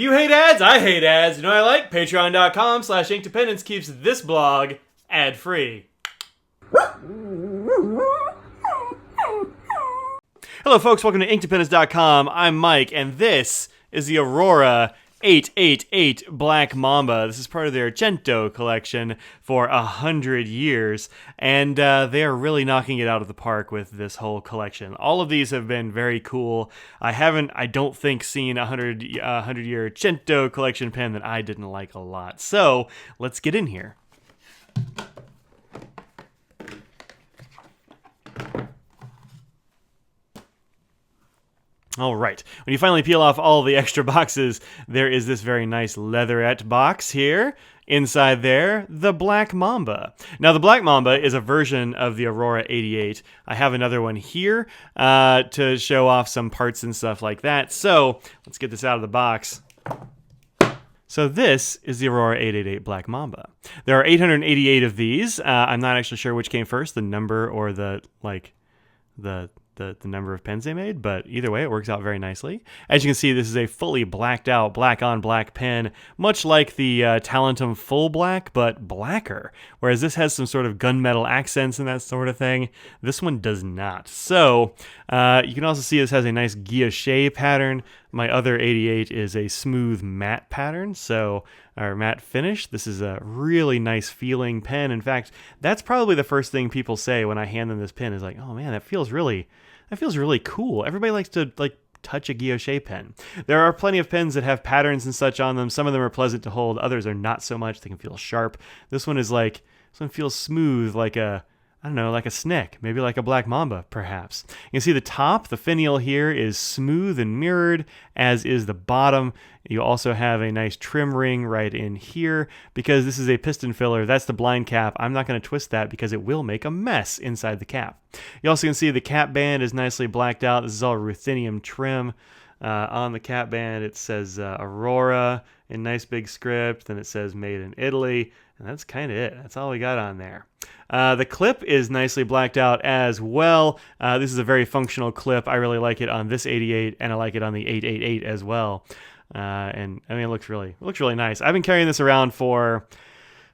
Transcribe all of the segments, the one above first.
You hate ads? I hate ads. You know what I like? Patreon.com/Inkdependence keeps this blog ad-free. Hello folks, welcome to Inkdependence.com. I'm Mike, and this is the Aurora 888 Black Mamba. This is part of their Chento collection for 100 years, and they are really knocking it out of the park with this whole collection. All of these have been very cool. I don't think, seen a 100-year Chento collection pen that I didn't like a lot. So, let's get in here. All right, when you finally peel off all the extra boxes, there is this very nice Leatherette box here. Inside there, the Black Mamba. Now, the Black Mamba is a version of the Aurora 88. I have another one here to show off some parts and stuff like that. So, let's get this out of the box. So this is the Aurora 888 Black Mamba. There are 888 of these. I'm not actually sure which came first, the number or the number of pens they made, but either way, it works out very nicely. As you can see, this is a fully blacked out, black on black pen, much like the Talentum Full Black, but blacker. Whereas this has some sort of gunmetal accents and that sort of thing. This one does not. So, you can also see this has a nice guilloche pattern. My other 88 is a smooth matte pattern, or matte finish. This is a really nice feeling pen. In fact, that's probably the first thing people say when I hand them this pen is like, oh man, that feels really cool. Everybody likes to touch a guilloche pen. There are plenty of pens that have patterns and such on them. Some of them are pleasant to hold. Others are not so much. They can feel sharp. This one feels smooth, like a snek, maybe like a Black Mamba, perhaps. You can see the top, the finial here is smooth and mirrored, as is the bottom. You also have a nice trim ring right in here. Because this is a piston filler, that's the blind cap. I'm not going to twist that because it will make a mess inside the cap. You also can see the cap band is nicely blacked out. This is all ruthenium trim. On the cap band, it says Aurora in nice big script. Then it says made in Italy. And that's kind of it. That's all we got on there. The clip is nicely blacked out as well. This is a very functional clip. I really like it on this 88, and I like it on the 888 as well. And I mean, it looks really nice. I've been carrying this around for,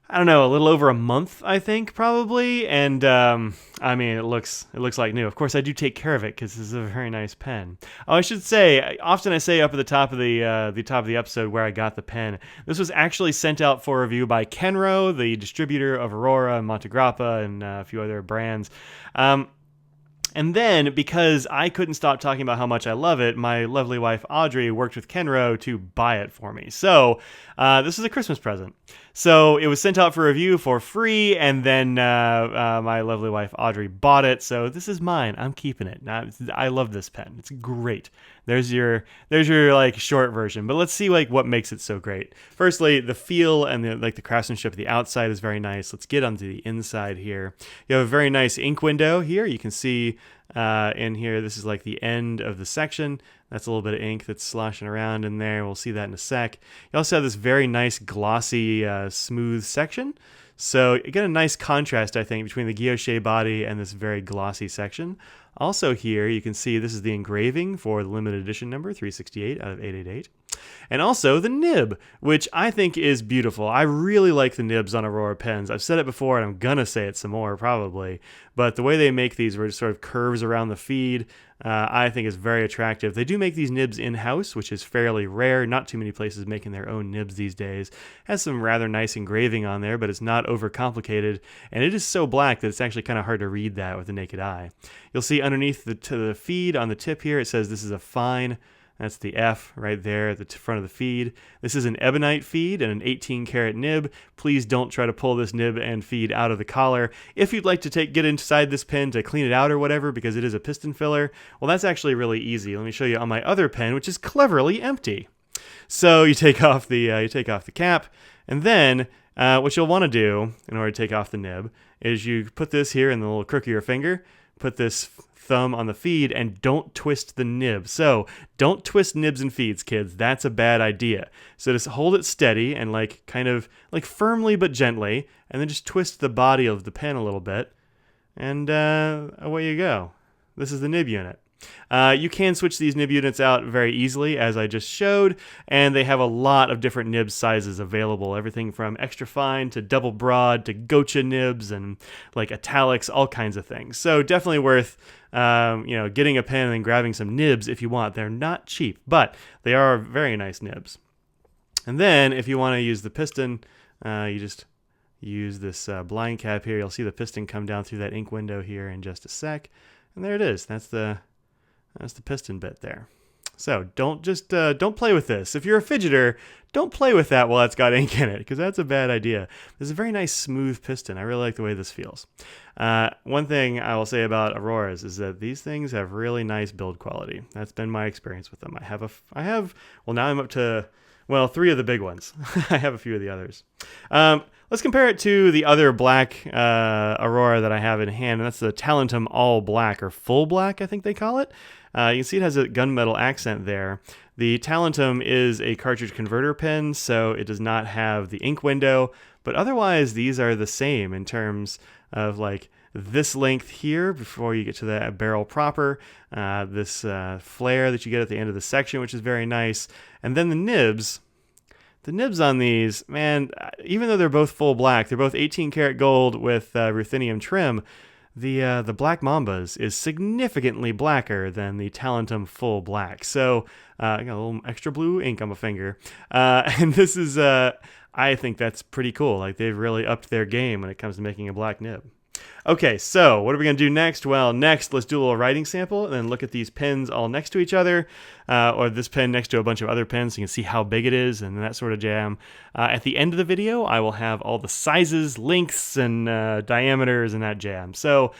I don't know, a little over a month, I think, probably. And I mean, it looks like new. Of course, I do take care of it because this is a very nice pen. Oh, I should say, often I say up at the top of the episode where I got the pen. This was actually sent out for review by Kenro, the distributor of Aurora and Montegrappa and a few other brands. And then, because I couldn't stop talking about how much I love it, my lovely wife Audrey worked with Kenro to buy it for me. So, this is a Christmas present. So, it was sent out for review for free, and then my lovely wife Audrey bought it. So, this is mine. I'm keeping it. Now, I love this pen. It's great. There's your like short version. But let's see what makes it so great. Firstly, the feel and the craftsmanship of the outside is very nice. Let's get onto the inside here. You have a very nice ink window here. You can see in here, this is like the end of the section. That's a little bit of ink that's sloshing around in there. We'll see that in a sec. You also have this very nice glossy, smooth section. So you get a nice contrast, I think, between the guilloche body and this very glossy section. Also here, you can see this is the engraving for the limited edition number 368 out of 888. And also the nib, which I think is beautiful. I really like the nibs on Aurora pens. I've said it before, and I'm going to say it some more, probably. But the way they make these, where it sort of curves around the feed, I think is very attractive. They do make these nibs in-house, which is fairly rare. Not too many places making their own nibs these days. Has some rather nice engraving on there, but it's not overcomplicated. And it is so black that it's actually kind of hard to read that with the naked eye. You'll see underneath the feed on the tip here, it says this is a fine. That's the F right there at the front of the feed. This is an ebonite feed and an 18 karat nib. Please don't try to pull this nib and feed out of the collar. If you'd like to get inside this pen to clean it out or whatever, because it is a piston filler, well, that's actually really easy. Let me show you on my other pen, which is cleverly empty. So you take off the cap, and then what you'll want to do in order to take off the nib is you put this here in the little crook of your finger, put this thumb on the feed, and don't twist the nib. So don't twist nibs and feeds, kids. That's a bad idea. So just hold it steady and kind of firmly but gently, and then just twist the body of the pen a little bit, and away you go. This is the nib unit. You can switch these nib units out very easily, as I just showed, and they have a lot of different nib sizes available. Everything from extra fine to double broad to gotcha nibs and like italics, all kinds of things. So definitely worth getting a pen and grabbing some nibs if you want. They're not cheap, but they are very nice nibs. And then if you want to use the piston, you just use this blind cap here. You'll see the piston come down through that ink window here in just a sec. And there it is. That's the piston bit there. So don't play with this. If you're a fidgeter, don't play with that while it's got ink in it, because that's a bad idea. This is a very nice smooth piston. I really like the way this feels. One thing I will say about Auroras is that these things have really nice build quality. That's been my experience with them. Now I'm up to, 3 of the big ones. I have a few of the others. Let's compare it to the other black Aurora that I have in hand, and that's the Talentum All Black, or Full Black, I think they call it. You can see it has a gunmetal accent there. The Talentum is a cartridge converter pen, so it does not have the ink window, but otherwise these are the same in terms of like this length here before you get to the barrel proper, this flare that you get at the end of the section, which is very nice, and then the nibs. The nibs on these, man, even though they're both full black, they're both 18 karat gold with ruthenium trim. The Black Mambas is significantly blacker than the Talentum Full Black. So I got a little extra blue ink on my finger. And this is, I think that's pretty cool. Like, they've really upped their game when it comes to making a black nib. Okay, so what are we going to do next? Well, next, let's do a little writing sample and then look at these pens all next to each other, or this pen next to a bunch of other pens so you can see how big it is and that sort of jam. At the end of the video, I will have all the sizes, lengths, and diameters and that jam. So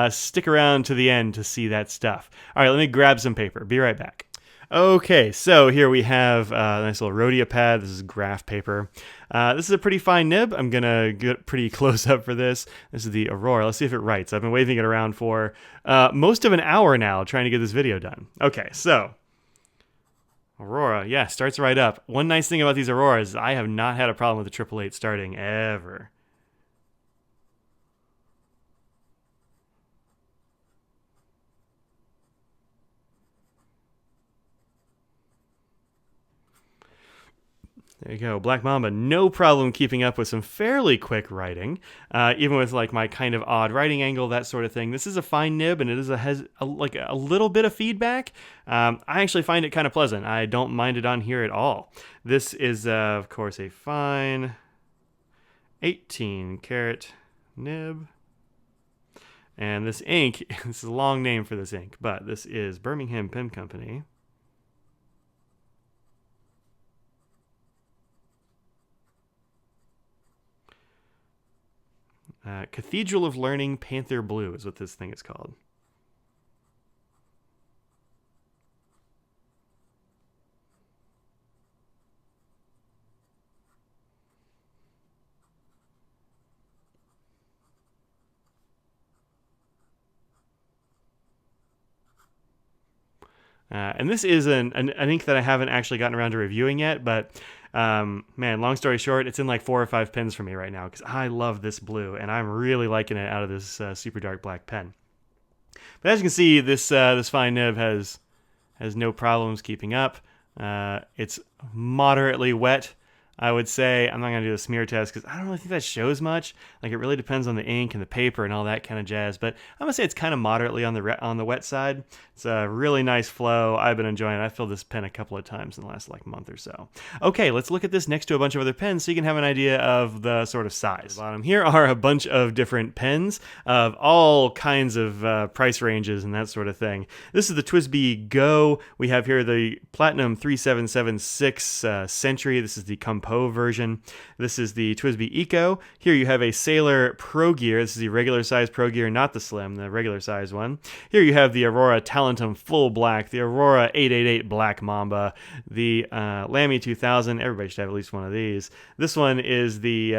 stick around to the end to see that stuff. All right, let me grab some paper. Be right back. Okay, so here we have a nice little Rhodia pad. This is graph paper. This is a pretty fine nib. I'm going to get pretty close up for this. This is the Aurora. Let's see if it writes. I've been waving it around for most of an hour now trying to get this video done. Okay, so Aurora, yeah, starts right up. One nice thing about these Auroras is I have not had a problem with the 888 starting ever. There you go. Black Mamba, no problem keeping up with some fairly quick writing, even with like my kind of odd writing angle, that sort of thing. This is a fine nib, and it has a little bit of feedback. I actually find it kind of pleasant. I don't mind it on here at all. This is, of course, a fine 18 karat nib. And this ink, this is a long name for this ink, but this is Birmingham Pen Company. Cathedral of Learning Panther Blue is what this thing is called. And this is an ink that I haven't actually gotten around to reviewing yet, but man, long story short, it's in like 4 or 5 pens for me right now because I love this blue, and I'm really liking it out of this super dark black pen. But as you can see, this fine nib has no problems keeping up. It's moderately wet, I would say. I'm not going to do a smear test because I don't really think that shows much. Like, it really depends on the ink and the paper and all that kind of jazz. But I'm going to say it's kind of moderately on the wet side. It's a really nice flow. I've been enjoying it. I've filled this pen a couple of times in the last like month or so. Okay, let's look at this next to a bunch of other pens so you can have an idea of the sort of size. Bottom here are a bunch of different pens of all kinds of price ranges and that sort of thing. This is the TWSBI Go. We have here the Platinum 3776 Century. This is the Compo version. This is the TWSBI Eco. Here you have a Sailor Pro Gear. This is the regular size Pro Gear, not the slim, the regular size one. Here you have the Aurora Talentum Full Black, the Aurora 888 Black Mamba, the Lamy 2000. Everybody should have at least one of these. This one is the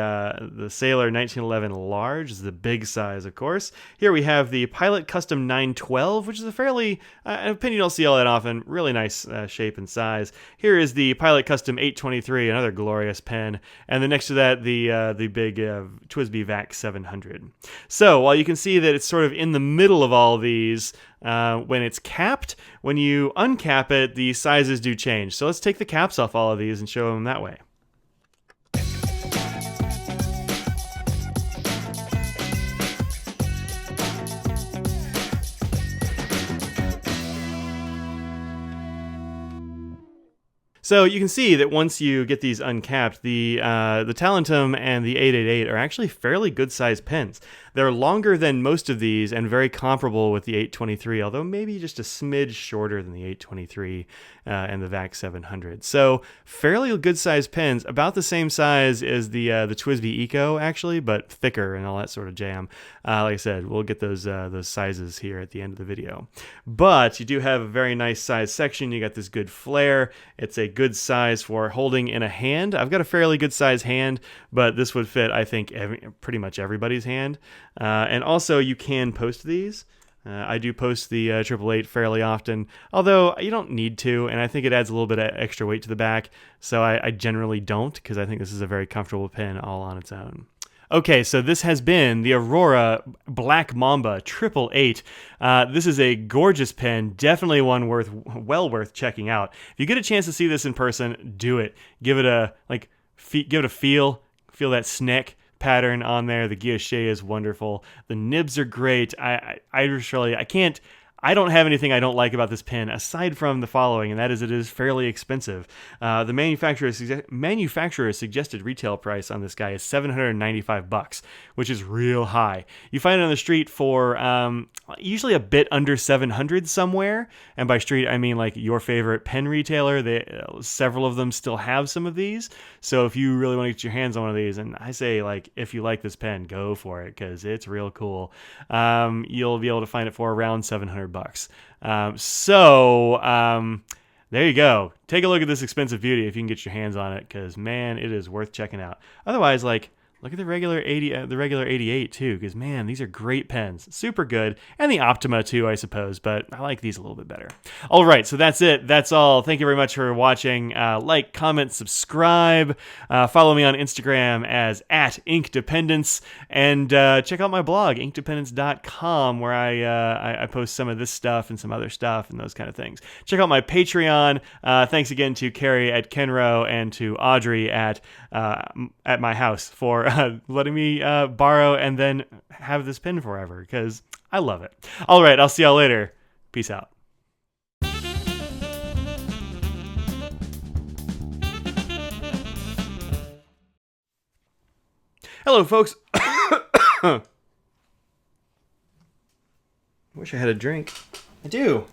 Sailor 1911 Large. This is the big size, of course. Here we have the Pilot Custom 912, which is a fairly, a pen you don't see all that often. Really nice shape and size. Here is the Pilot Custom 823, another glorious glorious pen. And then next to that, the big TWSBI VAC 700. So while you can see that it's sort of in the middle of all these when it's capped, when you uncap it, the sizes do change. So let's take the caps off all of these and show them that way. So you can see that once you get these uncapped, the Talentum and the 888 are actually fairly good-sized pens. They're longer than most of these and very comparable with the 823, although maybe just a smidge shorter than the 823 and the VAC 700. So fairly good-sized pens, about the same size as the TWSBI Eco, actually, but thicker and all that sort of jam. Like I said, we'll get those sizes here at the end of the video. But you do have a very nice size section. You got this good flare. It's a good size for holding in a hand. I've got a fairly good size hand, but this would fit, I think, pretty much everybody's hand. And also, you can post these. I do post the 888 fairly often, although you don't need to, and I think it adds a little bit of extra weight to the back, so I generally don't, because I think this is a very comfortable pen all on its own. Okay, so this has been the Aurora Black Mamba 888. This is a gorgeous pen, definitely one well worth checking out. If you get a chance to see this in person, do it. Give it a feel that snek pattern on there. The guilloche is wonderful. The nibs are great. I don't have anything I don't like about this pen aside from the following, and that is it is fairly expensive. The manufacturer's suggested retail price on this guy is $795, which is real high. You find it on the street for usually a bit under $700 somewhere, and by street I mean like your favorite pen retailer. Several of them still have some of these, so if you really want to get your hands on one of these, and I say like if you like this pen, go for it because it's real cool. You'll be able to find it for around $700. There you go. Take a look at this expensive beauty if you can get your hands on it, because man, it is worth checking out. Otherwise, like, look at the regular 88 too, because man, these are great pens, super good, and the Optima too, I suppose, but I like these a little bit better. All right, so that's it. That's all. Thank you very much for watching. Like, comment, subscribe. Follow me on Instagram as @InkDependence, and check out my blog inkdependence.com, where I post some of this stuff and some other stuff and those kind of things. Check out my Patreon. Thanks again to Carrie at Kenro and to Audrey at my house for letting me borrow and then have this pen forever, because I love it. All right, I'll see y'all later. Peace out. Hello, folks. Wish I had a drink. I do.